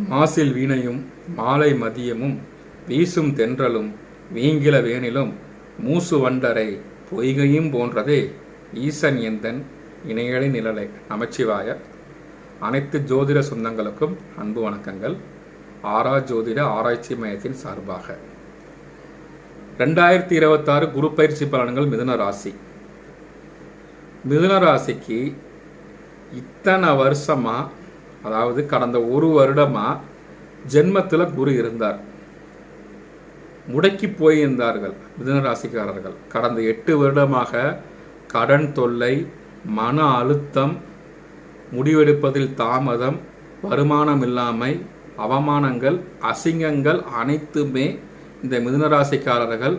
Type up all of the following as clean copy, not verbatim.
மாசில் வீணையும் மாலை மதியமும் வீசும் தென்றலும் வீங்கில வேனிலும் மூசு வண்டரை பொய்கையும் போன்றதே ஈசன் எந்தன் இணையடி நிழலை. நமச்சிவாய. அனைத்து ஜோதிட சொந்தங்களுக்கும் அன்பு வணக்கங்கள். ஆரா ஜோதிட ஆராய்ச்சி மையத்தின் சார்பாக 2026 குரு பயிற்சி பலன்கள் மிதுன ராசி. மிதுன ராசிக்கு இத்தனை வருஷமா, அதாவது கடந்த ஒரு வருடமா ஜென்மத்தில் குரு இருந்தார். முடக்கி போயிருந்தார்கள் மிதுன ராசிக்காரர்கள். கடந்த 8 வருடமாக கடன் தொல்லை, மன அழுத்தம், முடிவெடுப்பதில் தாமதம், வருமானம் இல்லாமை, அவமானங்கள், அசிங்கங்கள் அனைத்துமே இந்த மிதுன ராசிக்காரர்கள்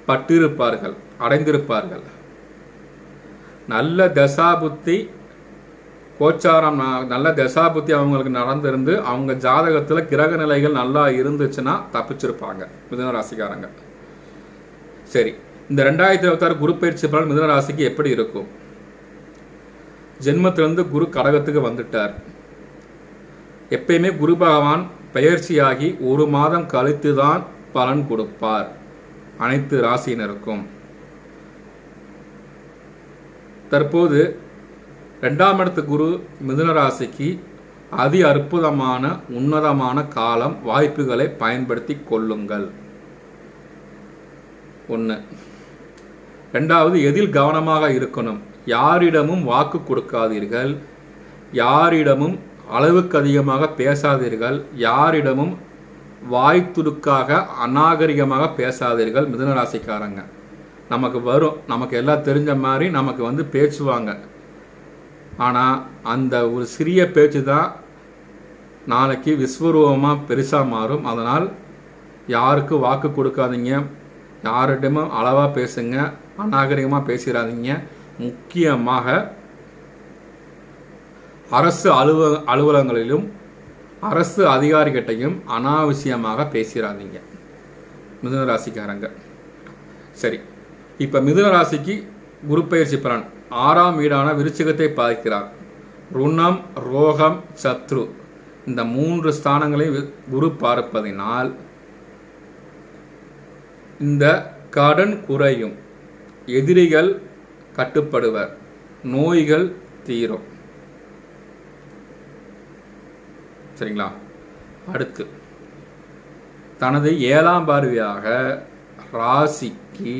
பட்டிருப்பார்கள், அடைந்திருப்பார்கள். நல்ல தசாபுத்தி கோச்சாரம், நல்ல தசாபுத்தி அவங்களுக்கு நடந்திருந்து அவங்க ஜாதகத்தில் கிரக நிலைகள் நல்லா இருந்துச்சுன்னா தப்பிச்சிருப்பாங்க மிதுன ராசிக்காரங்க. சரி, இந்த 2026 குரு பயிற்சி பலன் மிதுன ராசிக்கு எப்படி இருக்கும்? ஜென்மத்திலிருந்து குரு கடகத்துக்கு வந்துட்டார். எப்பயுமே குரு பகவான் பெயர்ச்சியாகி 1 மாதம் கழித்து தான் பலன் கொடுப்பார் அனைத்து ராசியினருக்கும். தற்போது 2ஆம் இடத்து குரு மிதுன ராசிக்கு அதி அற்புதமான உன்னதமான காலம். வாய்ப்புகளை பயன்படுத்தி கொள்ளுங்கள். 1. 2வது, எதில் கவனமாக இருக்கணும்? யாரிடமும் வாக்கு கொடுக்காதீர்கள், யாரிடமும் அளவுக்கு அதிகமாக பேசாதீர்கள், யாரிடமும் வாய்த்துடுக்காக அநாகரிகமாக பேசாதீர்கள். மிதுன ராசிக்காரங்க நமக்கு வரும், நமக்கு எல்லாம் தெரிஞ்ச மாதிரி நமக்கு பேசுவாங்க. ஆனால் அந்த ஒரு சிறிய பேச்சு தான் நாளைக்கு விஸ்வரூபமாக பெருசாக மாறும். அதனால் யாருக்கு வாக்கு கொடுக்காதீங்க, யார்கிட்டமும் அளவாக பேசுங்க, அநாகரிகமாக பேசிடாதீங்க. முக்கியமாக அரசு அலுவலகங்களிலும் அரசு அதிகாரிகிட்டையும் அனாவசியமாக பேசிடாதீங்க மிதுன ராசிக்காரங்க. சரி, இப்போ மிதுன ராசிக்கு குரு பயிற்சி பலன் 6ஆம் வீடான விருச்சிகத்தை பார்க்கிறார். ருணம், ரோகம், சத்ரு இந்த 3 ஸ்தானங்களை குரு பார்ப்பதினால் இந்த கடன் குறையும், எதிரிகள் கட்டுப்படுவர், நோய்கள் தீரும். சரிங்களா? அடுத்து தனது 7ஆம் பார்வையாக ராசிக்கு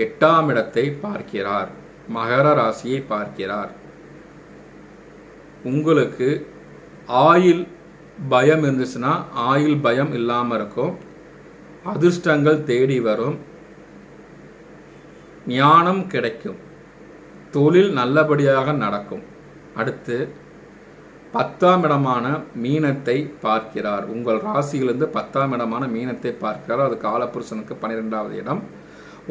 8ஆம் இடத்தை பார்க்கிறார், மகர ராசியை பார்க்கிறார். உங்களுக்கு ஆயில் பயம் இருந்துச்சுன்னா ஆயில் பயம் இல்லாமல் இருக்கும். அதிர்ஷ்டங்கள் தேடி வரும், ஞானம் கிடைக்கும், தொழில் நல்லபடியாக நடக்கும். அடுத்து 10ஆம் இடமான மீனத்தை பார்க்கிறார். உங்கள் ராசியிலிருந்து 10ஆம் இடமான மீனத்தை பார்க்கிறார். அது காலபுருஷனுக்கு 12வது இடம்,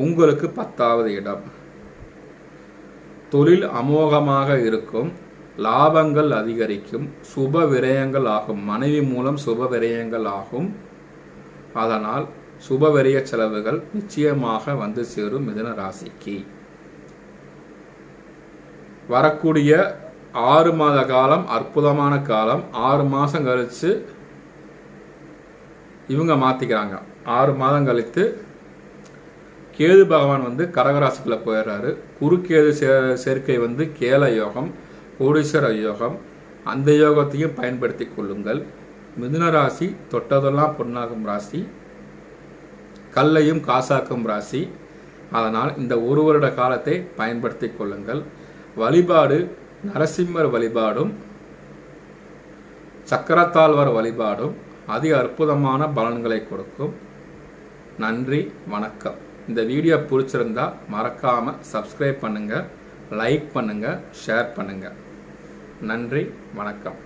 உங்களுக்கு 10வது இடம். தொழில் அமோகமாக இருக்கும், லாபங்கள் அதிகரிக்கும், சுப விரயங்கள் ஆகும். மனைவி மூலம் சுப விரயங்கள் ஆகும். அதனால் சுப விரய செலவுகள் நிச்சயமாக வந்து சேரும் மிதுன ராசிக்கு. வரக்கூடிய 6 மாத காலம் அற்புதமான காலம். 6 மாதம் கழித்து இவங்க மாற்றிக்கிறாங்க. 6 மாதம் கழித்து கேது பகவான் கடகராசிக்குள்ளே போயிடுறாரு. குருக்கேது சேர்க்கை கேல யோகம், கோடீஸ்வர யோகம். அந்த யோகத்தையும் பயன்படுத்தி கொள்ளுங்கள். மிதுன ராசி தொட்டதெல்லாம் பொன்னாகும் ராசி, கல்லையும் காசாக்கும் ராசி. அதனால் இந்த 1 வருட காலத்தை பயன்படுத்தி கொள்ளுங்கள். வழிபாடு நரசிம்மர் வழிபாடும் சக்கரத்தாழ்வார் வழிபாடும் அதிக அற்புதமான பலன்களை கொடுக்கும். நன்றி, வணக்கம். இந்த வீடியோ பிடிச்சிருந்தா மறக்காமல் சப்ஸ்கிரைப் பண்ணுங்கள், லைக் பண்ணுங்கள், ஷேர் பண்ணுங்கள். நன்றி, வணக்கம்.